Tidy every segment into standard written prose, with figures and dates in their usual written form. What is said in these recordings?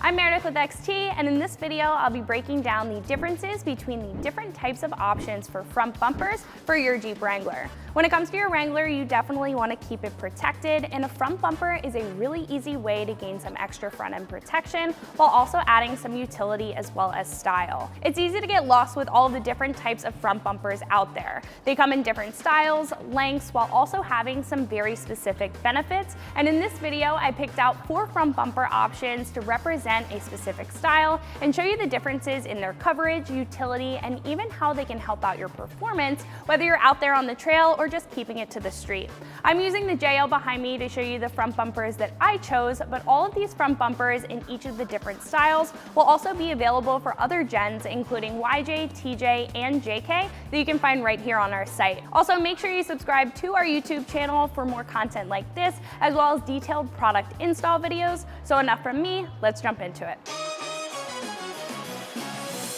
I'm Meredith with XT, and in this video, I'll be breaking down the differences between the different types of options for front bumpers for your Jeep Wrangler. When it comes to your Wrangler, you definitely want to keep it protected, and a front bumper is a really easy way to gain some extra front end protection while also adding some utility as well as style. It's easy to get lost with all of the different types of front bumpers out there. They come in different styles, lengths, while also having some very specific benefits, and in this video, I picked out 4 front bumper options to represent a specific style and show you the differences in their coverage, utility, and even how they can help out your performance, whether you're out there on the trail or just keeping it to the street. I'm using the JL behind me to show you the front bumpers that I chose, but all of these front bumpers in each of the different styles will also be available for other gens, including YJ, TJ, and JK, that you can find right here on our site. Also, make sure you subscribe to our YouTube channel for more content like this, as well as detailed product install videos. So enough from me, let's jump into it.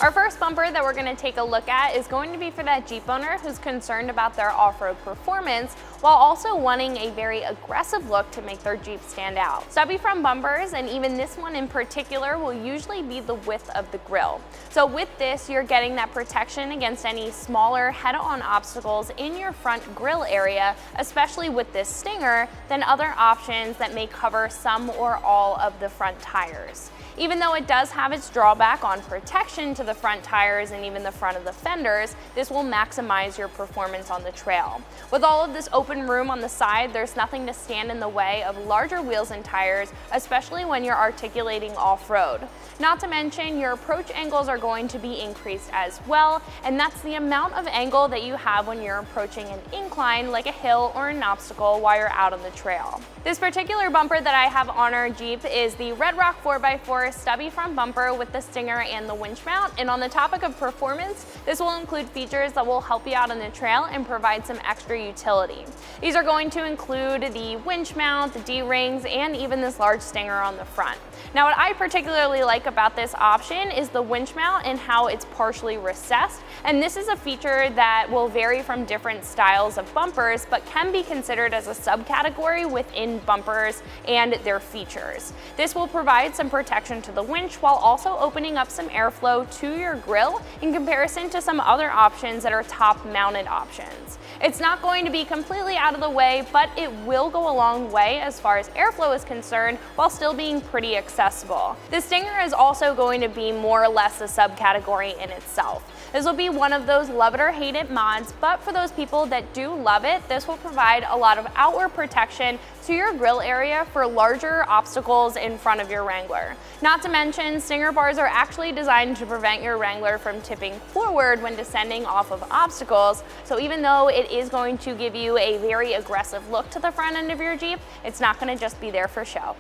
Our first bumper that we're going to take a look at is going to be for that Jeep owner who's concerned about their off-road performance while also wanting a very aggressive look to make their Jeep stand out. Stubby front bumpers, and even this one in particular, will usually be the width of the grille. So with this, you're getting that protection against any smaller head-on obstacles in your front grille area, especially with this Stinger, than other options that may cover some or all of the front tires. Even though it does have its drawback on protection to the front tires and even the front of the fenders, this will maximize your performance on the trail. With all of this open room on the side, there's nothing to stand in the way of larger wheels and tires, especially when you're articulating off-road. Not to mention, your approach angles are going to be increased as well, and that's the amount of angle that you have when you're approaching an incline like a hill or an obstacle while you're out on the trail. This particular bumper that I have on our Jeep is the Red Rock 4x4 stubby front bumper with the Stinger and the winch mount. And on the topic of performance, this will include features that will help you out on the trail and provide some extra utility. These are going to include the winch mount, the D-rings, and even this large Stinger on the front. Now, what I particularly like about this option is the winch mount and how it's partially recessed. And this is a feature that will vary from different styles of bumpers, but can be considered as a subcategory within bumpers and their features. This will provide some protection to the winch while also opening up some airflow to your grille in comparison to some other options that are top mounted options. It's not going to be completely out of the way, but it will go a long way as far as airflow is concerned while still being pretty accessible. The Stinger is also going to be more or less a subcategory in itself. This will be one of those love it or hate it mods, but for those people that do love it, this will provide a lot of outward protection to your grille area for larger obstacles in front of your Wrangler. Not to mention, Stinger bars are actually designed to prevent your Wrangler from tipping forward when descending off of obstacles, so even though it is going to give you a very aggressive look to the front end of your Jeep, it's not going to just be there for show.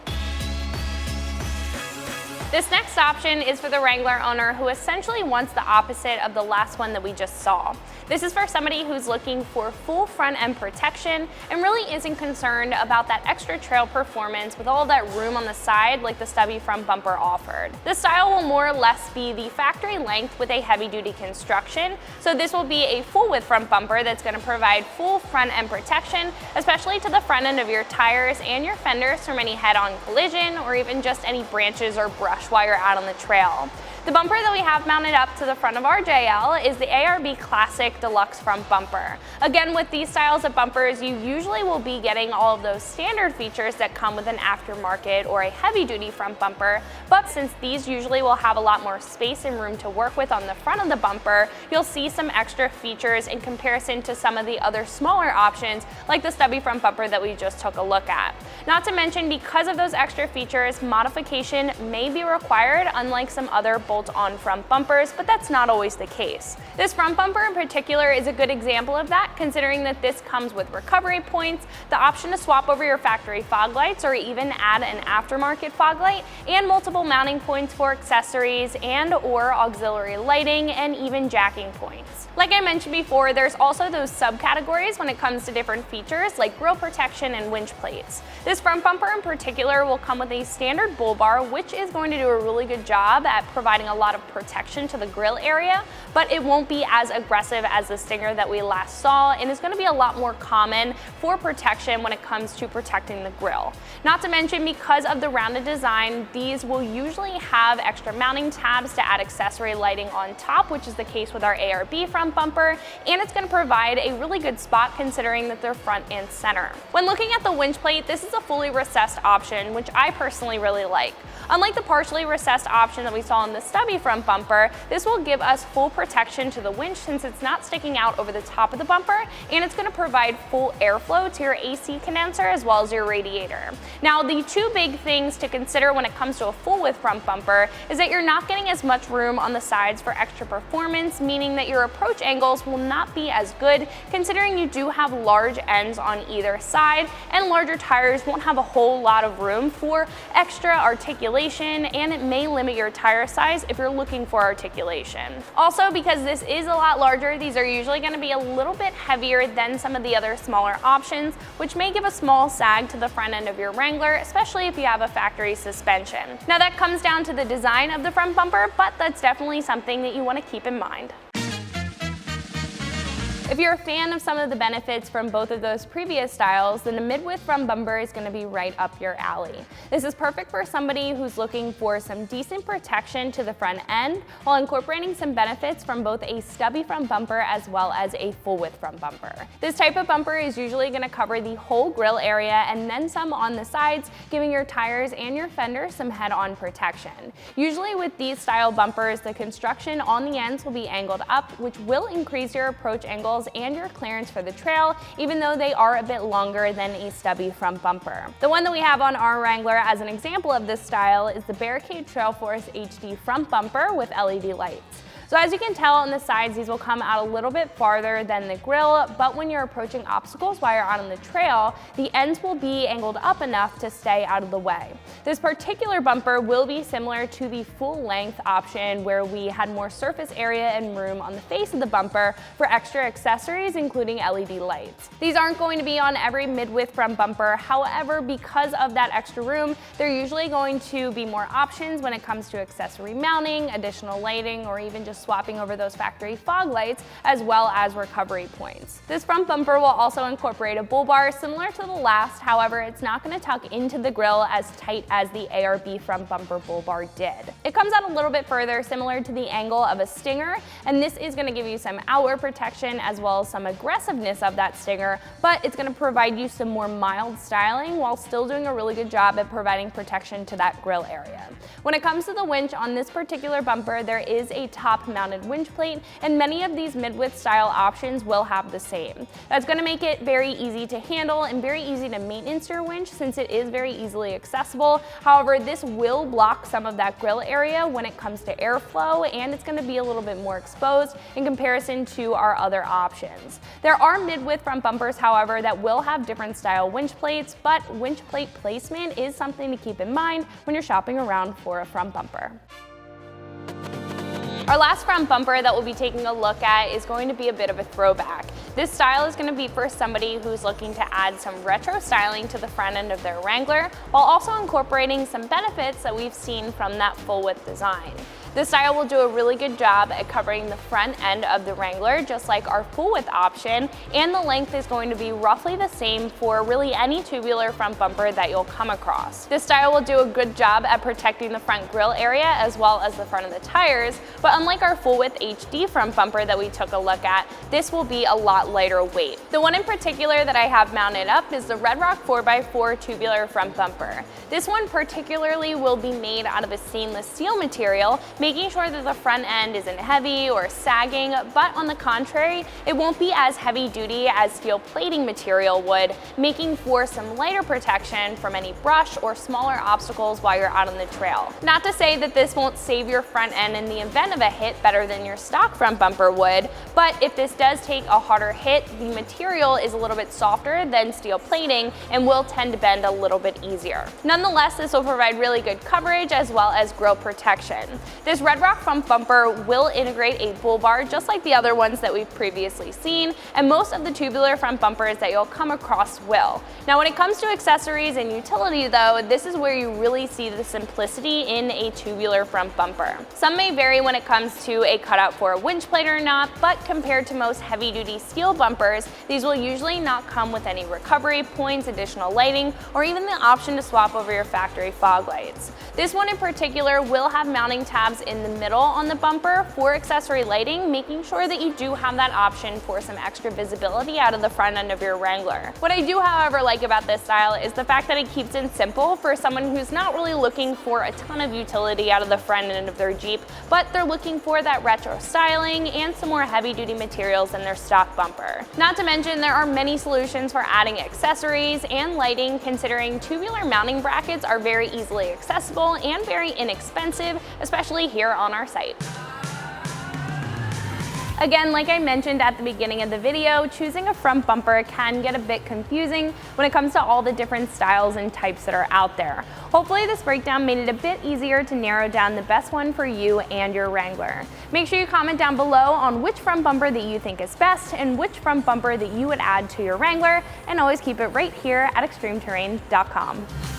This next option is for the Wrangler owner who essentially wants the opposite of the last one that we just saw. This is for somebody who's looking for full front end protection and really isn't concerned about that extra trail performance with all that room on the side like the stubby front bumper offered. The style will more or less be the factory length with a heavy duty construction, so this will be a full width front bumper that's going to provide full front end protection, especially to the front end of your tires and your fenders from any head-on collision or even just any branches or brush while you're out on the trail. The bumper that we have mounted up to the front of our JL is the ARB Classic Deluxe front bumper. Again, with these styles of bumpers, you usually will be getting all of those standard features that come with an aftermarket or a heavy-duty front bumper, but since these usually will have a lot more space and room to work with on the front of the bumper, you'll see some extra features in comparison to some of the other smaller options like the stubby front bumper that we just took a look at. Not to mention, because of those extra features, modification may be required, unlike some other bolt-on front bumpers, but that's not always the case. This front bumper in particular is a good example of that, considering that this comes with recovery points, the option to swap over your factory fog lights or even add an aftermarket fog light, and multiple mounting points for accessories and or auxiliary lighting, and even jacking points. Like I mentioned before, there's also those subcategories when it comes to different features like grille protection and winch plates. This front bumper in particular will come with a standard bull bar, which is going to do a really good job at providing providing a lot of protection to the grille area, but it won't be as aggressive as the Stinger that we last saw, and is going to be a lot more common for protection when it comes to protecting the grille. Not to mention, because of the rounded design, these will usually have extra mounting tabs to add accessory lighting on top, which is the case with our ARB front bumper, and it's going to provide a really good spot considering that they're front and center. When looking at the winch plate, this is a fully recessed option, which I personally really like. Unlike the partially recessed option that we saw in the stubby front bumper, this will give us full protection to the winch since it's not sticking out over the top of the bumper, and it's going to provide full airflow to your AC condenser as well as your radiator. Now, the two big things to consider when it comes to a full width front bumper is that you're not getting as much room on the sides for extra performance, meaning that your approach angles will not be as good considering you do have large ends on either side, and larger tires won't have a whole lot of room for extra articulation, and it may limit your tire size if you're looking for articulation. Also, because this is a lot larger, these are usually going to be a little bit heavier than some of the other smaller options, which may give a small sag to the front end of your Wrangler, especially if you have a factory suspension. Now, that comes down to the design of the front bumper, but that's definitely something that you want to keep in mind. If you're a fan of some of the benefits from both of those previous styles, then the mid-width front bumper is going to be right up your alley. This is perfect for somebody who's looking for some decent protection to the front end while incorporating some benefits from both a stubby front bumper as well as a full-width front bumper. This type of bumper is usually going to cover the whole grille area and then some on the sides, giving your tires and your fender some head-on protection. Usually with these style bumpers, the construction on the ends will be angled up, which will increase your approach angles and your clearance for the trail, even though they are a bit longer than a stubby front bumper. The one that we have on our Wrangler as an example of this style is the Barricade Trail Force HD front bumper with LED lights. So as you can tell on the sides, these will come out a little bit farther than the grille, but when you're approaching obstacles while you're out on the trail, the ends will be angled up enough to stay out of the way. This particular bumper will be similar to the full length option where we had more surface area and room on the face of the bumper for extra accessories, including LED lights. These aren't going to be on every mid-width front bumper. However, because of that extra room, they're usually going to be more options when it comes to accessory mounting, additional lighting, or even just swapping over those factory fog lights, as well as recovery points. This front bumper will also incorporate a bull bar similar to the last, however, it's not going to tuck into the grille as tight as the ARB front bumper bull bar did. It comes out a little bit further, similar to the angle of a Stinger, and this is going to give you some outward protection as well as some aggressiveness of that Stinger, but it's going to provide you some more mild styling while still doing a really good job at providing protection to that grille area. When it comes to the winch on this particular bumper, there is a top mounted winch plate, and many of these mid-width style options will have the same. That's going to make it very easy to handle and very easy to maintenance your winch since it is very easily accessible. However, this will block some of that grille area when it comes to airflow, and it's going to be a little bit more exposed in comparison to our other options. There are mid-width front bumpers, however, that will have different style winch plates, but winch plate placement is something to keep in mind when you're shopping around for a front bumper. Our last front bumper that we'll be taking a look at is going to be a bit of a throwback. This style is going to be for somebody who's looking to add some retro styling to the front end of their Wrangler, while also incorporating some benefits that we've seen from that full width design. This style will do a really good job at covering the front end of the Wrangler, just like our full width option, and the length is going to be roughly the same for really any tubular front bumper that you'll come across. This style will do a good job at protecting the front grille area as well as the front of the tires, but unlike our full width HD front bumper that we took a look at, this will be a lot lighter weight. The one in particular that I have mounted up is the Red Rock 4x4 tubular front bumper. This one particularly will be made out of a stainless steel material, making sure that the front end isn't heavy or sagging, but on the contrary, it won't be as heavy duty as steel plating material would, making for some lighter protection from any brush or smaller obstacles while you're out on the trail. Not to say that this won't save your front end in the event of a hit better than your stock front bumper would, but if this does take a harder hit, the material is a little bit softer than steel plating and will tend to bend a little bit easier. Nonetheless, this will provide really good coverage as well as grille protection. This This Red Rock front bumper will integrate a bull bar just like the other ones that we've previously seen, and most of the tubular front bumpers that you'll come across will. Now when it comes to accessories and utility though, this is where you really see the simplicity in a tubular front bumper. Some may vary when it comes to a cutout for a winch plate or not, but compared to most heavy-duty steel bumpers, these will usually not come with any recovery points, additional lighting, or even the option to swap over your factory fog lights. This one in particular will have mounting tabs in the middle on the bumper for accessory lighting, making sure that you do have that option for some extra visibility out of the front end of your Wrangler. What I do, however, like about this style is the fact that it keeps it simple for someone who's not really looking for a ton of utility out of the front end of their Jeep, but they're looking for that retro styling and some more heavy-duty materials in their stock bumper. Not to mention, there are many solutions for adding accessories and lighting, considering tubular mounting brackets are very easily accessible and very inexpensive, especially here on our site. Again, like I mentioned at the beginning of the video, choosing a front bumper can get a bit confusing when it comes to all the different styles and types that are out there. Hopefully this breakdown made it a bit easier to narrow down the best one for you and your Wrangler. Make sure you comment down below on which front bumper that you think is best and which front bumper that you would add to your Wrangler, and always keep it right here at ExtremeTerrain.com.